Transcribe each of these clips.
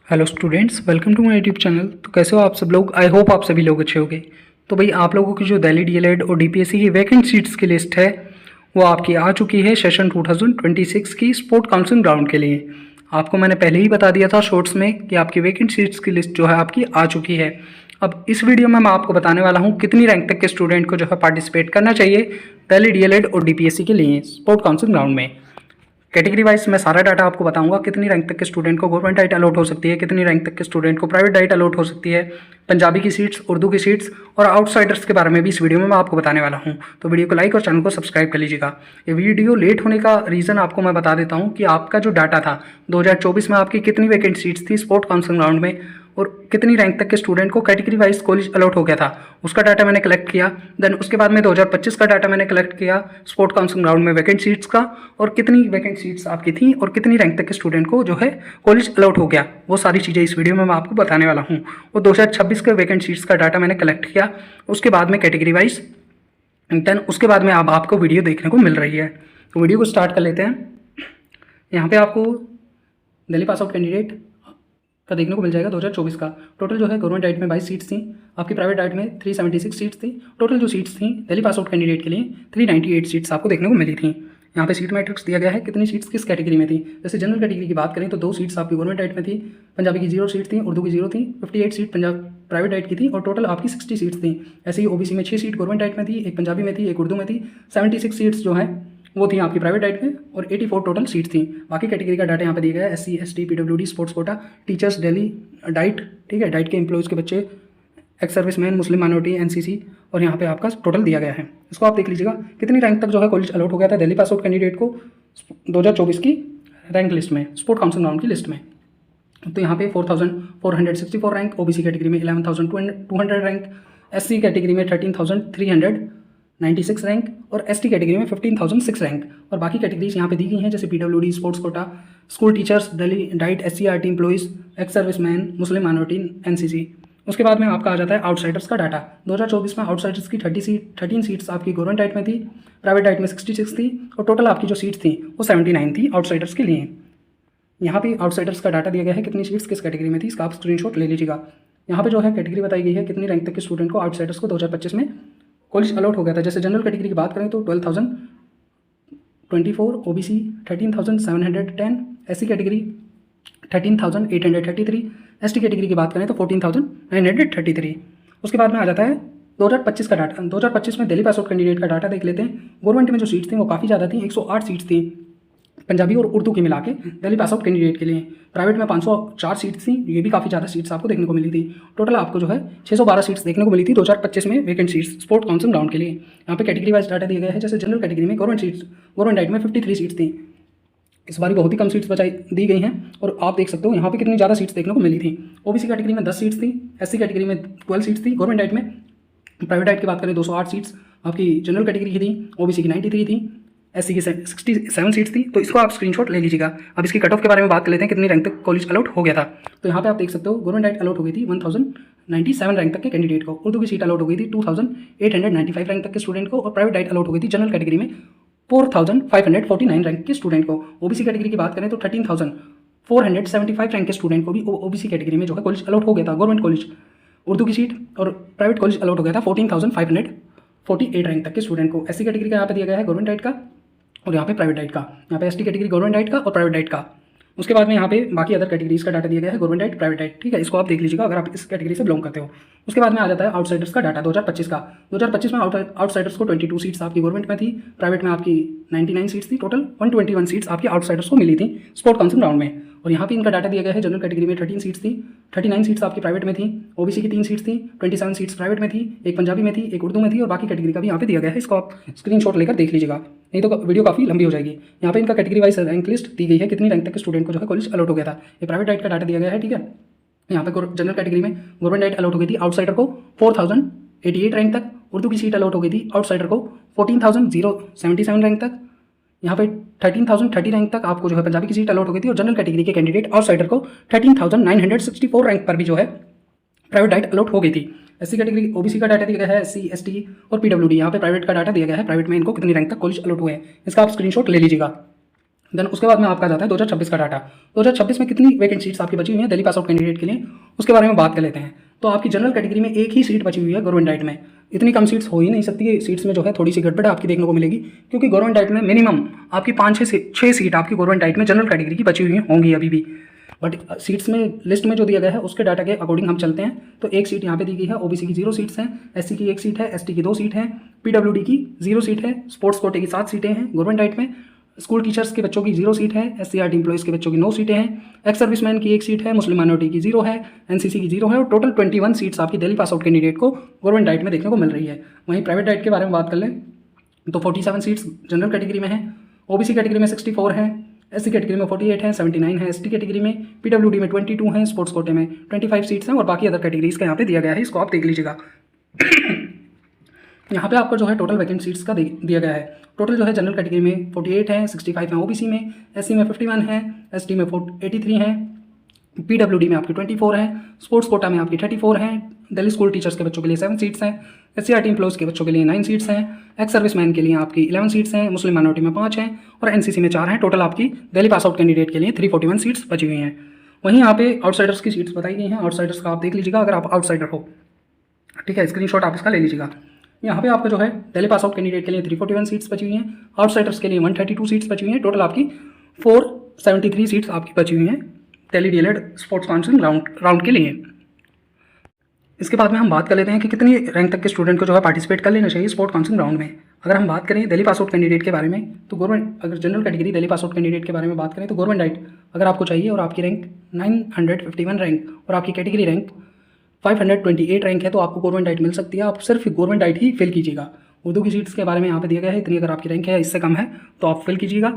Hello students, welcome to my YouTube channel. तो कैसे हो आप सब लोग? आई होप आप सभी लोग अच्छे होंगे। तो भाई आप लोगों की जो दिल्ली डीएलएड और डीपीएससी की वैकेंट सीट्स की लिस्ट है वो आपकी आ चुकी है सेशन 2026 की स्पोर्ट काउंसिलिंग ग्राउंड के लिए। आपको मैंने पहले ही बता दिया था शॉर्ट्स में कि आपकी वैकेंट सीट्स की लिस्ट जो है आपकी आ चुकी है। अब इस वीडियो में मैं आपको बताने वाला हूँ कितनी रैंक तक के स्टूडेंट को जो है पार्टिसिपेट करना चाहिए दिल्ली डीएलएड और डीपीएससी के लिए स्पोर्ट काउंसिलिंग ग्राउंड में। कैटेगरी वाइज मैं सारा डाटा आपको बताऊंगा, कितनी रैंक तक के स्टूडेंट को गवर्नमेंट डाइट अलॉट हो सकती है, कितनी रैंक तक के स्टूडेंट को प्राइवेट डाइट अलॉट हो सकती है, पंजाबी की सीट्स, उर्दू की सीट्स और आउटसाइडर्स के बारे में भी इस वीडियो में मैं आपको बताने वाला हूं। तो वीडियो को लाइक और चैनल को सब्सक्राइब कर लीजिएगा। ये वीडियो लेट होने का रीज़न आपको मैं बता देता हूँ कि आपका जो डाटा था 2024 में आपकी कितनी वैकेंट सीट्स थी स्पोर्ट काउंसिलिंग राउंड में और कितनी रैंक तक के स्टूडेंट को कैटेगरी वाइज कॉलेज अलॉट हो गया था, उसका डाटा मैंने कलेक्ट किया। देन उसके बाद में 2025 का डाटा मैंने कलेक्ट किया स्पोर्ट काउंसिलिंग राउंड में वैकेंट सीट्स का, और कितनी वैकेंट सीट्स आपकी थी और कितनी रैंक तक के स्टूडेंट को जो है कॉलेज अलॉट हो गया, वो सारी चीज़ें इस वीडियो में मैं आपको बताने वाला हूँ। और 2026 के वैकेंट सीट्स का डाटा मैंने कलेक्ट किया, उसके बाद में कैटेगरी वाइज, देन उसके बाद में अब आपको वीडियो देखने को मिल रही है। तो वीडियो को स्टार्ट कर लेते हैं। यहाँ पे आपको दिल्ली पास आउट कैंडिडेट का देखने को मिल जाएगा 2024 का। टोटल जो है गवर्नमेंट डाइट में 22 सीट्स थी, आपकी प्राइवेट डाइट में 376 सीट्स थी। टोटल जो सीट्स थी दिल्ली पास आउट कैंडिडेट के लिए 398 सीट्स आपको देखने को मिली थी। यहाँ पे सीट मैट्रिक्स दिया गया है कितनी सीट्स किस कैटेगरी में थी। जैसे जनरल कैटेगरी की बात करें तो 2 सीट्स आपकी गवर्नमेंट डाइट में थी, पंजाबी की 0 सीट थी, उर्दू की 0 थी, 58 सीट पंजाब प्राइवेट डाइट की थी और टोटल आपकी 60 सीट्स थी। ऐसे ही ओबीसी में 6 सीट गवर्नमेंट डाइट में थी, एक पंजाबी में थी, एक उर्दू में थी। 76 सीट्स जो है वो थी आपकी प्राइवेट डाइट में और 84 टोटल सीट थी। बाकी कैटेगरी का डाटा यहाँ पे दिया गया है, SC ST PWD sports quota, teachers Delhi diet, ठीक है, डाइट के एम्प्लॉयज़ के बच्चे, एक्स सर्विसमैन, मुस्लिम माइनॉरिटी, NCC, और यहाँ पे आपका टोटल दिया गया है। इसको आप देख लीजिएगा कितनी रैंक तक जो है कॉलेज अलॉट हो गया था दिल्ली पास आउट कैंडिडेट को 2024 की रैंक लिस्ट में, स्पोर्ट काउंसिलिंग राउंड की लिस्ट में। तो यहाँ पे 4464 रैंक, OBC कैटेगरी में 11200 रैंक, SC कैटेगरी में 13396 रैंक और ST कैटेगरी में 15006 रैंक। और बाकी कैटेगरीज यहाँ पे दी गई हैं जैसे PWD sports quota, school teachers, Delhi diet, SCRT employees, ex serviceman, मुस्लिम माइनॉरिटी, NCC। उसके बाद में आपका आ जाता है आउटसाइडर्स का डाटा। 2024 में आउटसाइडर्स की 13 सीट्स आपकी गवर्नमेंट डाइट में थी, प्राइवेट डाइट में 66 थी और टोटल आपकी जो सीट्स थी वो 79 थी आउटसाइडर्स के लिए। यहाँ पे आउटसाइडर्स का डाटा दिया गया है कितनी सीट्स किस कैटेगरी में थी, इसका आप स्क्रीनशॉट ले लीजिएगा। यहाँ पे जो है कैटेगरी बताई गई है कितनी रैंक तक के स्टूडेंट को आउटसाइडर्स को 2025 में कॉलेज अलॉट हो गया था। जैसे जनरल कैटेगरी की बात करें तो 12,024, OBC 13,710, SC category 13,833, ST category की बात करें तो 14,933। उसके बाद में आ जाता है 2025 का डाटा। 2025 में दिल्ली पास आउट कैंडिडेट का डाटा देख लेते हैं। गवर्नमेंट में जो सीट्स थी वो काफ़ी ज़्यादा थी, 108 सीट्स थी पंजाबी और उर्दू की मिला के दिल्ली पास आउट कैंडिडेट के लिए। प्राइवेट में 504 सीट्स थी, ये भी काफ़ी ज़्यादा सीट्स आपको देखने को मिली थी। टोटल आपको जो है 612 सीट्स देखने को मिली थी 2025 में vacant seats sport counselling round के लिए। यहाँ पे कैटेगरी वाइज डाटा दिया गया है। जैसे जनरल कैटेगरी में गवर्नमेंट डाइट में 53 सीट्स थी, इस बार बहुत ही कम सीट्स बचाई दी गई हैं और आप देख सकते हो यहाँ पे कितनी ज़्यादा सीट्स देखने को मिली थी। OBC कैटेगरी में 10 सीट्स थी, SC कैटेगरी में 12 सीट्स थी गवर्नमेंट डाइट में। प्राइवेट डाइट की बात करें 208 सीट्स आपकी जनरल कैटेगरी की थी, OBC की 93 थी, SC की 67 सीट्स थी। तो इसको आप स्क्रीनशॉट ले लीजिएगा। अब इसकी कट ऑफ के बारे में बात कर लेते हैं कितनी रैंक तक कॉलेज अलॉट हो गया था। तो यहाँ पे आप देख सकते हो गवर्नमेंट डाइट अलॉट हो गई थी 1097 रैंक तक के कैंडिडेट को, उर्दू की सीट अलॉट हो गई थी 2895 रैंक तक के स्टूडेंट को और प्राइवेट डाइट अलॉट हो गई थी जनरल कैटेगरी में 4549 रैंक के स्टूडेंट को। OBC कैटेगरी की बात करें तो 13,475 रैंक के स्टूडेंट को भी OBC कैटेगरी में जो है कॉलेज अलॉट हो गया था गवर्नमेंट कॉलेज। उर्दू की सीट और प्राइवेट कॉलेज अलॉट हो गया था 14,548 रैंक तक के स्टूडेंट को। SC कैटेगरी का यहाँ पे दिया गया है गवर्नमेंट डाइट का और यहाँ पे प्राइवेट डाइट का, यहाँ पे ST कैटेगरी गवर्नमेंट डाइट का और प्राइवेट डाइट का। उसके बाद में यहाँ पे बाकी अदर कैटेगरीज का डाटा दिया गया है गवर्नमेंट डाइट, प्राइवेट डाइट, ठीक है, इसको आप देख लीजिएगा अगर आप इस कैटेगरी से बिलोंग करते हो। उसके बाद में आ जाता है आउटसाइडर्स का डाटा 2025 का। 2025 में आउटसाइडर्स को 22 सीट्स आपकी गवर्नमेंट में थी, प्राइवेट में आपकी 99 सीट्स थी, टोटल 121 सीट्स आपकी आउटसाइडर्स को मिली थी स्पोर्ट काउंसिलिंग राउंड में। और यहाँ पे इनका डाटा दिया गया है जनरल कैटेगरी में 13 सीट्स थी, 39 सीट्स आपकी प्राइवेट में थी, OBC की 3 सीट्स थी, 27 सीट्स प्राइवेट में थी, एक पंजाबी में थी, एक उर्दू में थी और बाकी कैटेगरी का भी यहाँ पे दिया गया है। इसको आप स्क्रीनशॉट लेकर देख लीजिएगा, नहीं तो वीडियो काफ़ी लंबी हो जाएगी। यहाँ पे इनका कैटेगरी वाइज रैंक लिस्ट दी गई है कितनी रैंक तक के स्टूडेंट को जो है कॉलेज अलॉट हो गया था। ये प्राइवेट डाइट का डाटा दिया गया है, ठीक है। यहाँ पे जनरल कैटेगरी में गवर्नमेंट डाइट अलॉट हो गई थी आउटसाइडर को 4088 रैंक तक, उर्दू की सीट अलॉट हो गई थी आउटसाइडर को 14,077 रैंक तक। यहाँ पे 13,030 रैंक तक आपको जो है पंजाबी की सीट अलॉट हो गई थी और जनरल कैटेगरी के कैंडिडेट आउटसाइडर को 13,964 रैंक पर भी जो है प्राइवेट डाइट अलॉट हो गई थी। SC कैटेगरी OBC का डाटा दिया गया है, SC ST और PWD यहाँ पे प्राइवेट का डाटा दिया गया है, प्राइवेट में इनको कितनी रैंक तक कॉलेज अलॉट हुए हैं, इसका आप स्क्रीनशॉट ले लीजिएगा। देन उसके बाद में आपका जाता है 2026 का डाटा। 2026 में कितनी वैकेंट सीट्स आपकी बची हुई हैं दिल्ली पास आउट कैंडिडेट के लिए, उसके बारे में बात कर लेते हैं। तो आपकी जनरल कैटेगरी में एक ही सीट बची हुई है गवर्नमेंट डाइट में। इतनी कम सीट्स हो ही नहीं सकती, सीट्स में जो है थोड़ी सी गड़बड़ आपकी देखने को मिलेगी, क्योंकि गवर्नमेंट डाइट में मिनिमम आपकी 5-6 सीट आपकी गवर्नमेंट डाइट में जनरल कैटेगरी की बची हुई होंगी अभी भी। बट सीट्स में लिस्ट में जो दिया गया है उसके डाटा के अकॉर्डिंग हम चलते हैं। तो एक सीट यहाँ पे दी गई है, ओबीसी की 0 सीट्स हैं, एससी की 1 सीट है, एसटी की 2 सीट है, पीडब्ल्यूडी की 0 सीट है, स्पोर्ट्स कोटे की 7 सीटें हैं गवर्नमेंट डाइट में, स्कूल टीचर्स के बच्चों की 0 सीट है, एससीईआरटी एम्प्लॉइज़ के बच्चों की 9 सीटें हैं, एक्स सर्विसमैन की 1 सीट है, मुस्लिम माइनॉरिटी की 0 है, एनसीसी की 0 है, और टोटल 21 सीट्स आपकी दिल्ली पास आउट कैंडिडेट को गवर्नमेंट डाइट में देखने को मिल रही है। वहीं प्राइवेट डाइट के बारे में बात कर लें तो 47 सीट्स जनरल कैटेगरी में है, ओबीसी कैटेगरी में 64 हैं, एससी कैटेगरी में 48 हैं, 79 है एसटी कैटेगरी में, पीडब्ल्यूडी में 22 हैं, स्पोर्ट्स कोटे में 25 सीट्स हैं, और बाकी अदर कैटेगरीज का यहाँ पे दिया गया है, इसको आप देख लीजिएगा। यहाँ पे आपको जो है टोटल वैकेंट सीट्स का दिया गया है। टोटल जो है जनरल कैटेगरी में 48 हैं, 65 हैं ओबीसी में, एससी में 51 हैं, एसटी में 83 हैं, पीडब्ल्यूडी में आपकी 24 हैं, स्पोर्ट्स कोटा में आपकी 34 हैं, दिल्ली स्कूल टीचर्स के बच्चों के लिए 7 सीट्स हैं, एससीईआरटी एम्प्लॉइज़ के बच्चों के लिए 9 सीट्स हैं, एक्स सर्विसमैन के लिए आपकी 11 सीट्स हैं, मुस्लिम माइनॉरिटी में 5 हैं, और एनसीसी में 4 हैं। टोटल आपकी दिल्ली पास आउट कैंडिडेट के लिए 341 सीट्स बची हुई हैं। वहीं यहाँ पे आउटसाइडर्स की सीट्स बताई गई हैं। आउटसाइडर्स का आप देख लीजिएगा अगर आप आउटसाइडर हो, ठीक है, स्क्रीनशॉट आप इसका ले लीजिएगा। यहाँ पे आपका जो है दिल्ली पास आउट कैंडिडेट के लिए 341 सीट्स बची हुई हैं, आउटसाइडर्स के लिए 132 सीट्स बची हुई हैं। टोटल आपकी 473 सीट्स आपकी बची हुई हैं Delhi DElEd sports council round के लिए। इसके बाद में हम बात कर लेते हैं कि कितनी रैंक तक के स्टूडेंट को जो है पार्टिसिपेट कर लेना चाहिए स्पोर्ट काउंसिल राउंड में। अगर हम बात करें दिल्ली पास आउट कैंडिडेट के बारे में तो गवर्नमेंट, अगर general category Delhi pass out candidate के बारे में बात करें तो गवर्नमेंट डाइट अगर आपको चाहिए और आपकी रैंक 951 रैंक और आपकी कैटेगरी रैंक 528 रैंक है तो आपको गवर्नमेंट डाइट मिल सकती है। आप सिर्फ गवर्नमेंट डाइट ही फिल कीजिएगा। उर्दू की सीट्स के बारे में यहाँ पे दिया गया है, इतनी अगर आपकी रैंक है इससे कम है तो आप फिल कीजिएगा।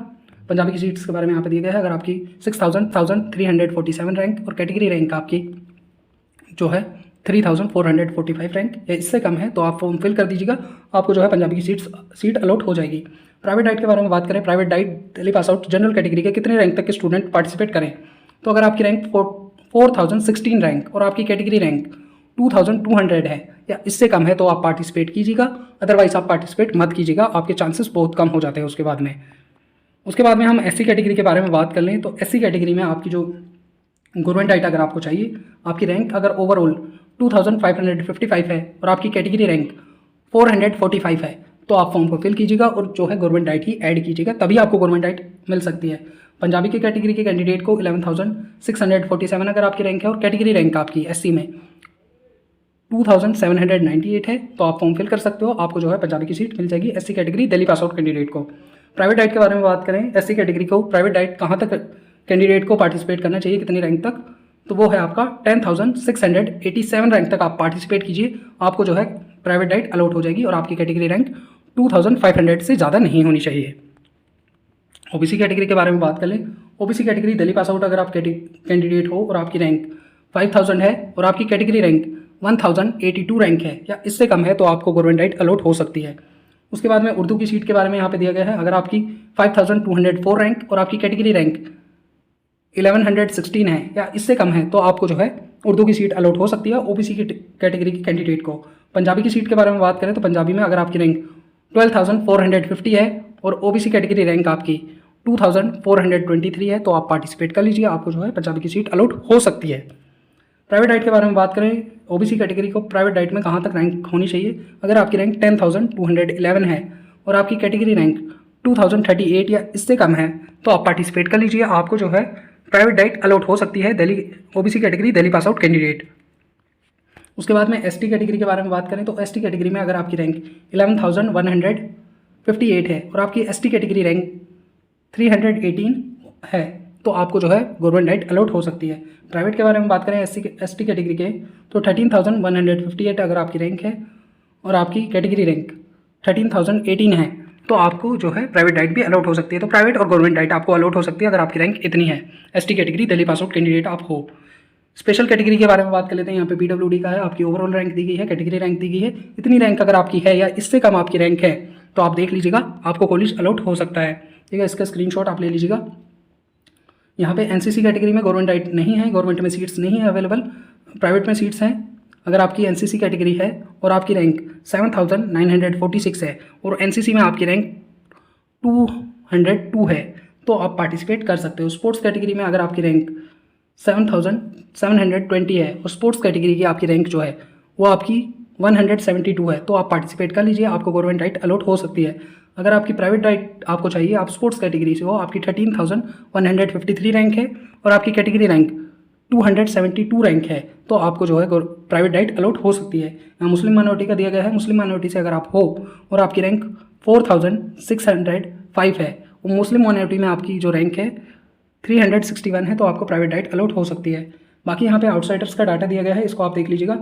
पंजाबी की सीट्स के बारे में यहाँ पे दिया गया है, अगर आपकी 6347 रैंक और कैटेगरी रैंक आपकी जो है 3445 रैंक या इससे कम है तो आप फॉर्म फिल कर दीजिएगा, आपको जो है पंजाबी की सीट अलॉट हो जाएगी। प्राइवेट डाइट के बारे में बात करें, private diet Delhi pass out general category के कितने रैंक तक के स्टूडेंट पार्टिसिपेट करें, तो अगर आपकी रैंक 4016 रैंक और आपकी कैटेगरी रैंक 2200 है या इससे कम है तो आप पार्टिसिपेट कीजिएगा, अदरवाइज आप पार्टिसिपेट मत कीजिएगा, आपके चांसेस बहुत कम हो जाते हैं। उसके बाद में हम एससी कैटेगरी के बारे में बात कर लें तो एससी कैटेगरी में आपकी जो गवर्नमेंट डाइट अगर आपको चाहिए, आपकी रैंक अगर ओवरऑल 2555 है और आपकी कैटेगरी रैंक 445 है तो आप फॉर्म को फिल कीजिएगा और जो है गवर्नमेंट डाइट ही ऐड कीजिएगा, तभी आपको गवर्नमेंट डाइट मिल सकती है। पंजाबी की कैटेगरी के कैंडिडेट को 11,647 अगर आपकी रैंक है और कैटेगरी रैंक आपकी एससी में 2798 है तो आप फॉर्म फिल कर सकते हो, आपको जो है पंजाबी की सीट मिल जाएगी SC category Delhi pass out candidate को। प्राइवेट डाइट के बारे में बात करें, एससी कैटेगरी को प्राइवेट डाइट कहाँ तक कैंडिडेट को पार्टिसिपेट करना चाहिए, कितनी रैंक तक, तो वो है आपका 10,687 रैंक तक आप पार्टिसिपेट कीजिए, आपको जो है प्राइवेट डाइट अलॉट हो जाएगी और आपकी कैटेगरी रैंक 2500 से ज़्यादा नहीं होनी चाहिए। ओबीसी कैटेगरी के बारे में बात कर लें, OBC category Delhi pass out अगर आप कैंडिडेट हो और आपकी रैंक 5000 है और आपकी कैटेगरी रैंक 1082 रैंक है या इससे कम है तो आपको गवर्नमेंट डाइट अलॉट हो सकती है। उसके बाद में उर्दू की सीट के बारे में यहाँ पे दिया गया है, अगर आपकी 5204 रैंक और आपकी कैटेगरी रैंक 1116 है या इससे कम है तो आपको जो है उर्दू की सीट अलॉट हो सकती है ओबीसी की कैटेगरी की कैंडिडेट को। पंजाबी की सीट के बारे में बात करें तो पंजाबी में अगर आपकी रैंक 12,450 है और ओबीसी कैटेगरी रैंक आपकी 2,423 है तो आप पार्टिसिपेट कर लीजिए, आपको जो है पंजाबी की सीट अलॉट हो सकती है। प्राइवेट डाइट के बारे में बात करें, ओबीसी कैटेगरी को प्राइवेट डाइट में कहाँ तक रैंक होनी चाहिए, अगर आपकी रैंक 10,211 है और आपकी कैटेगरी रैंक 2038 या इससे कम है तो आप पार्टिसिपेट कर लीजिए, आपको जो है प्राइवेट डाइट अलॉट हो सकती है Delhi OBC category Delhi pass out candidate. उसके बाद में एसटी कैटेगरी के बारे में बात करें तो एसटी कैटेगरी में अगर आपकी रैंक 11,158 है और आपकी एसटी कैटेगरी रैंक 318 है तो आपको जो है गवर्नमेंट डाइट अलॉट हो सकती है। प्राइवेट के बारे में बात करें एसटी कैटेगरी के तो 13,158 अगर आपकी रैंक है और आपकी कैटेगरी रैंक 13,018 है तो आपको जो है प्राइवेट डाइट भी अलॉट हो सकती है। तो प्राइवेट और गवर्नमेंट डाइट आपको अलॉट हो सकती है अगर आपकी रैंक इतनी है, ST category Delhi pass out candidate आप हो। स्पेशल कैटेगरी के बारे में बात कर लेते हैं, यहाँ पे पीडब्ल्यूडी का है, आपकी ओवरऑल रैंक दी गई है, कैटेगरी रैंक दी गई है, इतनी रैंक अगर आपकी है या इससे कम आपकी रैंक है तो आप देख लीजिएगा आपको कॉलेज अलॉट हो सकता है, ठीक है। इसका स्क्रीनशॉट आप ले लीजिएगा। यहाँ पे एनसीसी कैटेगरी में गवर्नमेंट डाइट नहीं है, गवर्नमेंट में सीट्स नहीं है अवेलेबल, प्राइवेट में सीट्स हैं। अगर आपकी एनसीसी कैटेगरी है और आपकी रैंक 7,946 है और एनसीसी में आपकी रैंक 202 है तो आप पार्टिसिपेट कर सकते हो। स्पोर्ट्स कैटेगरी में अगर आपकी रैंक 7720 है और स्पोर्ट्स कैटेगरी की आपकी रैंक जो है वो आपकी 172 है, तो आप पार्टिसिपेट कर लीजिए, आपको गवर्नमेंट डाइट अलॉट हो सकती है। अगर आपकी प्राइवेट डाइट आपको चाहिए, आप स्पोर्ट्स कैटेगरी से हो, आपकी 13,153 रैंक है और आपकी कैटेगरी रैंक 272 रैंक है, तो आपको जो है प्राइवेट डाइट अलॉट हो सकती है। यहाँ मुस्लिम माइनॉरिटी का दिया गया है, मुस्लिम माइनॉरिटी से अगर आप हो और आपकी रैंक 4605 है और मुस्लिम माइनॉरिटी में आपकी जो रैंक है 361 है, तो आपको प्राइवेट डाइट अलॉट हो सकती है। बाकी यहाँ पे आउटसाइडर्स का डाटा दिया गया है, इसको आप देख लीजिएगा।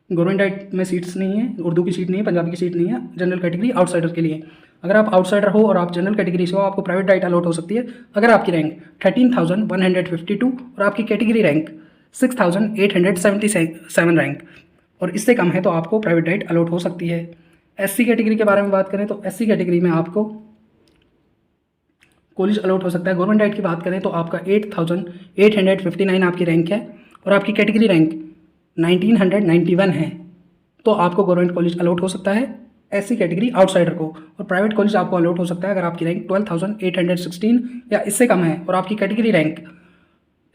गवर्नमेंट डाइट में सीट्स नहीं है, उर्दू की सीट नहीं है, पंजाबी की सीट नहीं है, जनरल कैटेगरी आउटसाइडर के लिए। अगर आप आउटसाइडर हो और आप जनरल कैटेगरी से हो, आपको प्राइवेट डाइट अलॉट हो सकती है अगर आपकी रैंक 13,152 और आपकी कैटेगरी रैंक 6,877 रैंक और इससे कम है, तो आपको प्राइवेट डाइट अलॉट हो सकती है। एससी कैटेगरी के बारे में बात करें तो एससी कैटेगरी में आपको कॉलेज अलॉट हो सकता है। गवर्नमेंट डाइट की बात करें तो आपका 8,859 आपकी रैंक है और आपकी कैटेगरी रैंक 1991 है, तो आपको गवर्नमेंट कॉलेज अलॉट हो सकता है एससी कैटेगरी आउटसाइडर को। और प्राइवेट कॉलेज आपको अलॉट हो सकता है अगर आपकी रैंक 12,816 या इससे कम है और आपकी कैटेगरी रैंक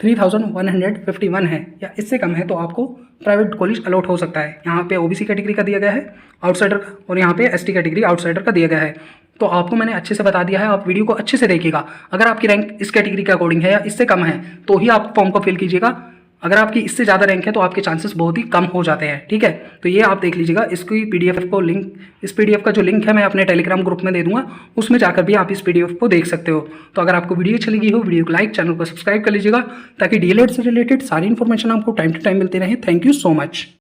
3,151 है या इससे कम है, तो आपको प्राइवेट कॉलेज अलॉट हो सकता है। यहाँ पे ओबीसी कैटेगरी का दिया गया है आउटसाइडर का और यहाँ पे एसटी कैटेगरी आउटसाइडर का दिया गया है। तो आपको मैंने अच्छे से बता दिया है, आप वीडियो को अच्छे से देखिएगा। अगर आपकी रैंक इस कैटेगरी के अकॉर्डिंग है या इससे कम है तो ही आप फॉर्म को फिल कीजिएगा। अगर आपकी इससे ज़्यादा रैंक है तो आपके चांसेस बहुत ही कम हो जाते हैं, ठीक है। तो ये आप देख लीजिएगा। इसकी पीडीएफ को लिंक, इस पीडीएफ का जो लिंक है मैं अपने टेलीग्राम ग्रुप में दे दूंगा, उसमें जाकर भी आप इस पीडीएफ को देख सकते हो। तो अगर आपको वीडियो अच्छी लगी हो, वीडियो को लाइक, चैनल को सब्सक्राइब कर लीजिएगा ताकि डीएलएड से रिलेटेड सारी इन्फॉर्मेशन आपको टाइम टू टाइम मिलती रहे। Thank you so much.